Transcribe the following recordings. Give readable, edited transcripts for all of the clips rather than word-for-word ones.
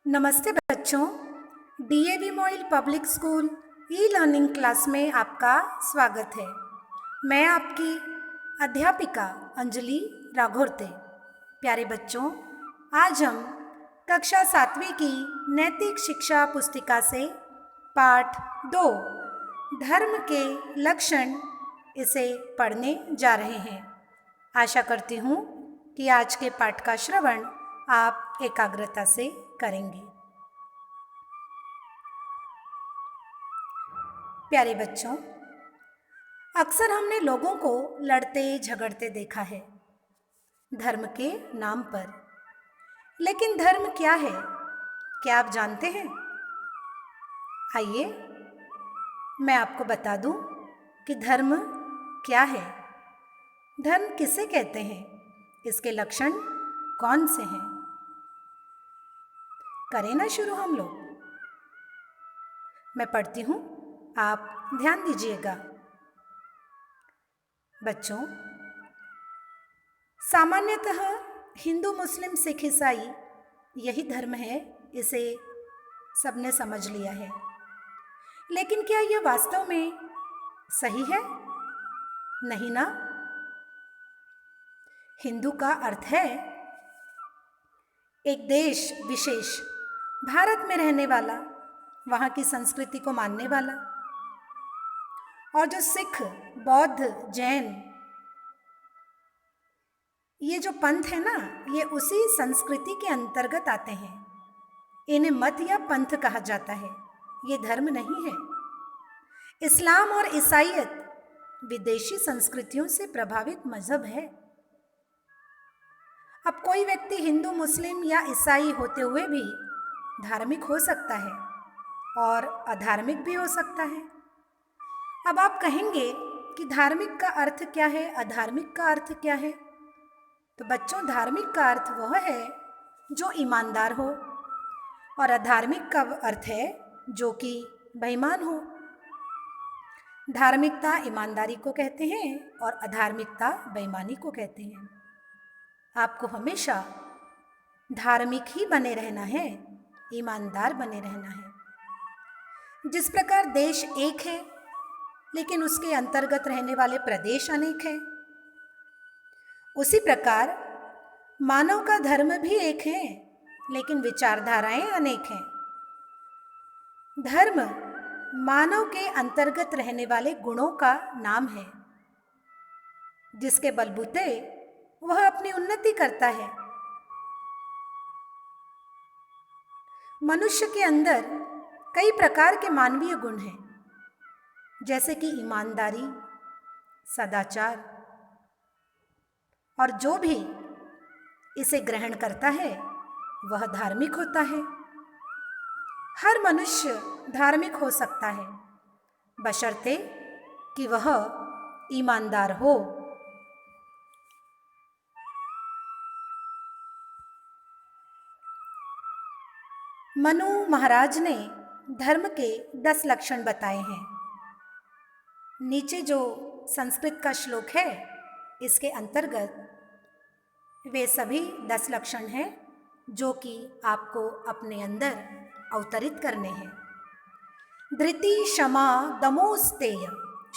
नमस्ते बच्चों। DAV MOIL public school e learning class में आपका स्वागत है। मैं आपकी अध्यापिका अंजलि राघोरते। प्यारे बच्चों, आज हम कक्षा 7वीं की नैतिक शिक्षा पुस्तिका से पाठ 2 धर्म के लक्षण इसे पढ़ने जा रहे हैं। आशा करती हूँ कि आज के पाठ का श्रवण आप एकाग्रता से करेंगे। प्यारे बच्चों, अक्सर हमने लोगों को लड़ते झगड़ते देखा है धर्म के नाम पर। लेकिन धर्म क्या है, क्या आप जानते हैं? आइए मैं आपको बता दूं कि धर्म क्या है, धर्म किसे कहते हैं, इसके लक्षण कौन से हैं। करें ना शुरू हम लोग। मैं पढ़ती हूँ, आप ध्यान दीजिएगा। बच्चों, सामान्यतः हिंदू मुस्लिम सिख ईसाई यही धर्म है, इसे सबने समझ लिया है। लेकिन क्या यह वास्तव में सही है? नहीं ना। हिंदू का अर्थ है एक देश विशेष, भारत में रहने वाला, वहाँ की संस्कृति को मानने वाला। और जो सिख, बौद्ध, जैन, ये जो पंथ है ना, ये उसी संस्कृति के अंतर्गत आते हैं। इन्हें मत या पंथ कहा जाता है, ये धर्म नहीं है। इस्लाम और ईसाईयत विदेशी संस्कृतियों से प्रभावित मजहब है। अब कोई व्यक्ति हिंदू, मुस्लिम या ईसाई होते हुए भी धार्मिक हो सकता है और अधार्मिक भी हो सकता है। अब आप कहेंगे कि धार्मिक का अर्थ क्या है, अधार्मिक का अर्थ क्या है? तो बच्चों, धार्मिक का अर्थ वह है जो ईमानदार हो, और अधार्मिक का अर्थ है जो कि बेईमान हो। धार्मिकता ईमानदारी को कहते हैं और अधार्मिकता बेईमानी को कहते हैं। आपको हमेशा धार्मिक ही बने रहना है, ईमानदार बने रहना है। जिस प्रकार देश एक है लेकिन उसके अंतर्गत रहने वाले प्रदेश अनेक हैं, उसी प्रकार मानव का धर्म भी एक है लेकिन विचारधाराएं अनेक हैं। धर्म मानव के अंतर्गत रहने वाले गुणों का नाम है, जिसके बलबूते वह अपनी उन्नति करता है। मनुष्य के अंदर कई प्रकार के मानवीय गुण हैं, जैसे कि ईमानदारी, सदाचार, और जो भी इसे ग्रहण करता है वह धार्मिक होता है। हर मनुष्य धार्मिक हो सकता है, बशर्ते कि वह ईमानदार हो। मनु महाराज ने धर्म के 10 लक्षण बताए हैं। नीचे जो संस्कृत का श्लोक है, इसके अंतर्गत वे सभी 10 लक्षण हैं जो कि आपको अपने अंदर अवतरित करने हैं। धृति, क्षमा, दमोस्तेय,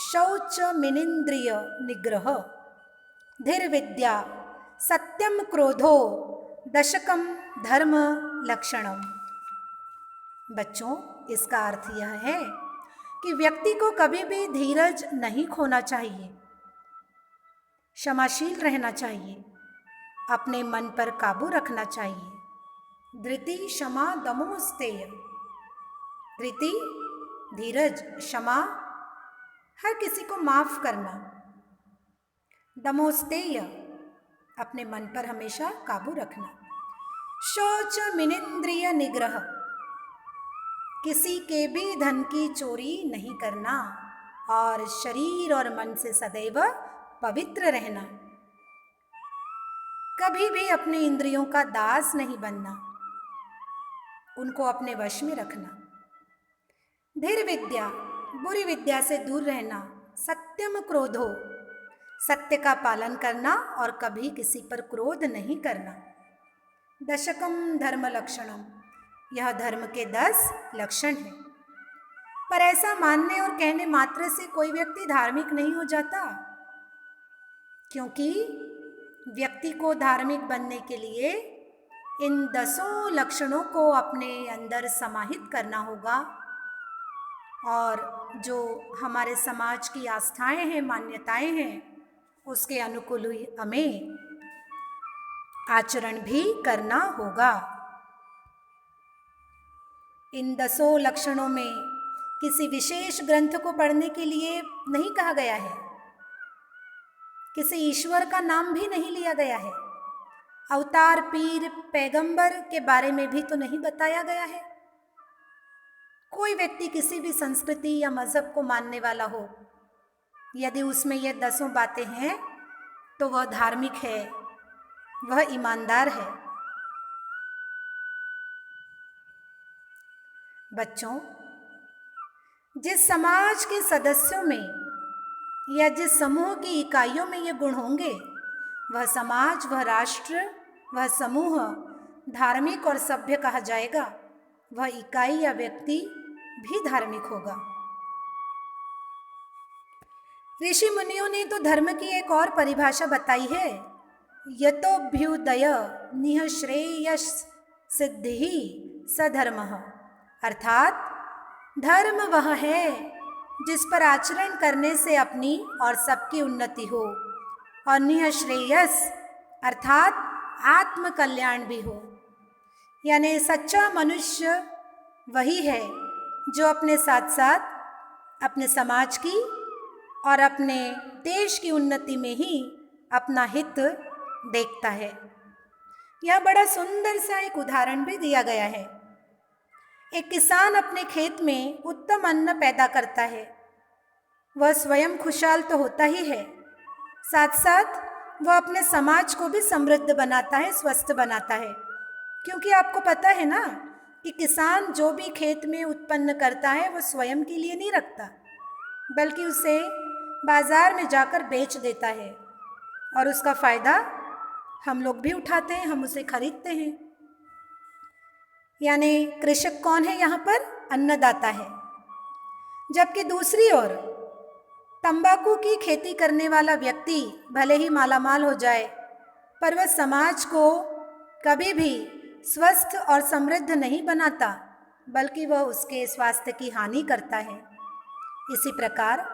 शौच, मिनेन्द्रिय निग्रह, धीर विद्या, सत्यम, क्रोधो, दशकम धर्म लक्षणम। बच्चों, इसका अर्थ यह है कि व्यक्ति को कभी भी धीरज नहीं खोना चाहिए, क्षमाशील रहना चाहिए, अपने मन पर काबू रखना चाहिए। धृति, क्षमा, दमोस्तेय। धृति धीरज, क्षमा हर किसी को माफ करना, दमोस्तेय अपने मन पर हमेशा काबू रखना, शौच, मिनेन्द्रिय निग्रह किसी के भी धन की चोरी नहीं करना, और शरीर और मन से सदैव पवित्र रहना। कभी भी अपने इंद्रियों का दास नहीं बनना, उनको अपने वश में रखना। धीर विद्या, बुरी विद्या से दूर रहना। सत्यम, क्रोधो, सत्य का पालन करना और कभी किसी पर क्रोध नहीं करना। दशकम धर्म लक्षणम, यह धर्म के 10 लक्षण हैं। पर ऐसा मानने और कहने मात्र से कोई व्यक्ति धार्मिक नहीं हो जाता, क्योंकि व्यक्ति को धार्मिक बनने के लिए इन 10 लक्षणों को अपने अंदर समाहित करना होगा। और जो हमारे समाज की आस्थाएं हैं, मान्यताएं हैं, उसके अनुकूल ही हमें आचरण भी करना होगा। इन 10 लक्षणों में किसी विशेष ग्रंथ को पढ़ने के लिए नहीं कहा गया है, किसी ईश्वर का नाम भी नहीं लिया गया है, अवतार, पीर, पैगंबर के बारे में भी तो नहीं बताया गया है। कोई व्यक्ति किसी भी संस्कृति या मजहब को मानने वाला हो, यदि उसमें ये 10 बातें हैं तो वह धार्मिक है, वह ईमानदार है। बच्चों, जिस समाज के सदस्यों में या जिस समूह की इकाइयों में ये गुण होंगे, वह समाज, वह राष्ट्र, वह समूह धार्मिक और सभ्य कहा जाएगा। वह इकाई या व्यक्ति भी धार्मिक होगा। ऋषि मुनियों ने तो धर्म की एक और परिभाषा बताई है, यतोभ्युदय निःश्रेयस सिद्धिः स धर्मः। अर्थात धर्म वह है जिस पर आचरण करने से अपनी और सबकी उन्नति हो, और निःश्रेयस अर्थात आत्म कल्याण भी हो। यानी सच्चा मनुष्य वही है जो अपने साथ साथ अपने समाज की और अपने देश की उन्नति में ही अपना हित देखता है। यह बड़ा सुंदर सा एक उदाहरण भी दिया गया है। एक किसान अपने खेत में उत्तम अन्न पैदा करता है, वह स्वयं खुशहाल तो होता ही है, साथ साथ वह अपने समाज को भी समृद्ध बनाता है, स्वस्थ बनाता है। क्योंकि आपको पता है ना कि किसान जो भी खेत में उत्पन्न करता है वह स्वयं के लिए नहीं रखता, बल्कि उसे बाजार में जाकर बेच देता है, और उसका फ़ायदा हम लोग भी उठाते हैं, हम उसे खरीदते हैं। यानी कृषक कौन है यहाँ पर? अन्नदाता है। जबकि दूसरी ओर तंबाकू की खेती करने वाला व्यक्ति भले ही मालामाल हो जाए, पर वह समाज को कभी भी स्वस्थ और समृद्ध नहीं बनाता, बल्कि वह उसके स्वास्थ्य की हानि करता है। इसी प्रकार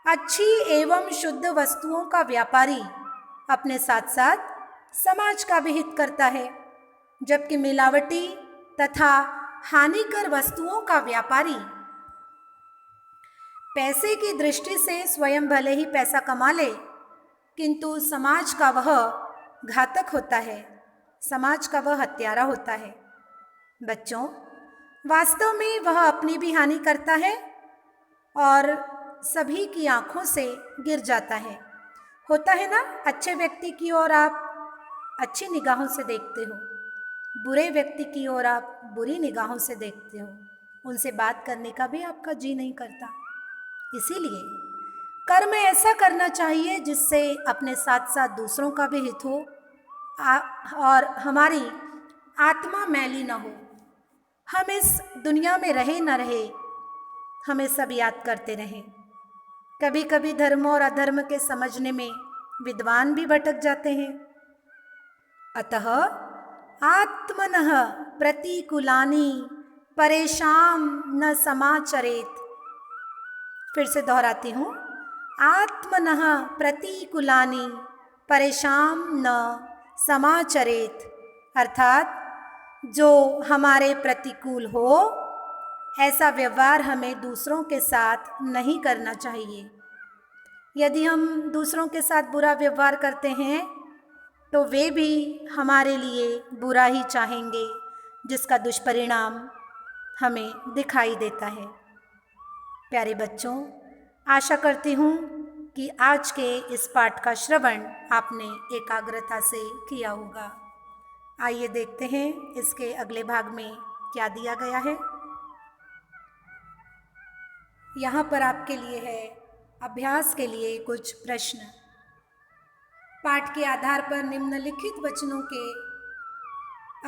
अच्छी एवं शुद्ध वस्तुओं का व्यापारी अपने साथ साथ समाज का भी हित करता है, जबकि मिलावटी तथा हानिकर वस्तुओं का व्यापारी पैसे की दृष्टि से स्वयं भले ही पैसा कमा ले, किंतु समाज का वह घातक होता है, समाज का वह हत्यारा होता है। बच्चों, वास्तव में वह अपनी भी हानि करता है और सभी की आंखों से गिर जाता है। होता है ना, अच्छे व्यक्ति की ओर आप अच्छी निगाहों से देखते हो, बुरे व्यक्ति की ओर आप बुरी निगाहों से देखते हो, उनसे बात करने का भी आपका जी नहीं करता। इसीलिए कर्म ऐसा करना चाहिए जिससे अपने साथ साथ दूसरों का भी हित हो और हमारी आत्मा मैली न हो। हम इस दुनिया में रहे न रहे, हमें सब याद करते रहें। कभी कभी धर्म और अधर्म के समझने में विद्वान भी भटक जाते हैं। अतः आत्मनः प्रतिकूलानि परेशान न समाचरेत। फिर से दोहराती हूँ, आत्मनः प्रतिकूलानि परेशान न समाचरेत। अर्थात जो हमारे प्रतिकूल हो ऐसा व्यवहार हमें दूसरों के साथ नहीं करना चाहिए। यदि हम दूसरों के साथ बुरा व्यवहार करते हैं तो वे भी हमारे लिए बुरा ही चाहेंगे, जिसका दुष्परिणाम हमें दिखाई देता है। प्यारे बच्चों, आशा करती हूँ कि आज के इस पाठ का श्रवण आपने एकाग्रता से किया होगा। आइए देखते हैं इसके अगले भाग में क्या दिया गया है। यहाँ पर आपके लिए है अभ्यास के लिए कुछ प्रश्न। पाठ के आधार पर निम्नलिखित वचनों के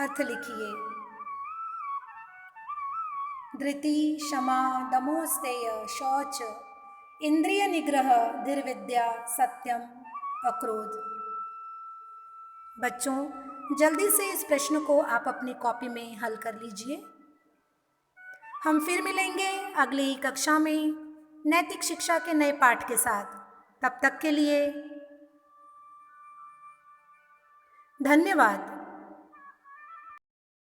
अर्थ लिखिए। धृति, क्षमा, दमोस्तेय, शौच, इंद्रिय निग्रह, धीरविद्या, सत्यम, अक्रोध। बच्चों, जल्दी से इस प्रश्न को आप अपनी कॉपी में हल कर लीजिए। हम फिर मिलेंगे अगली कक्षा में नैतिक शिक्षा के नए पाठ के साथ। तब तक के लिए धन्यवाद।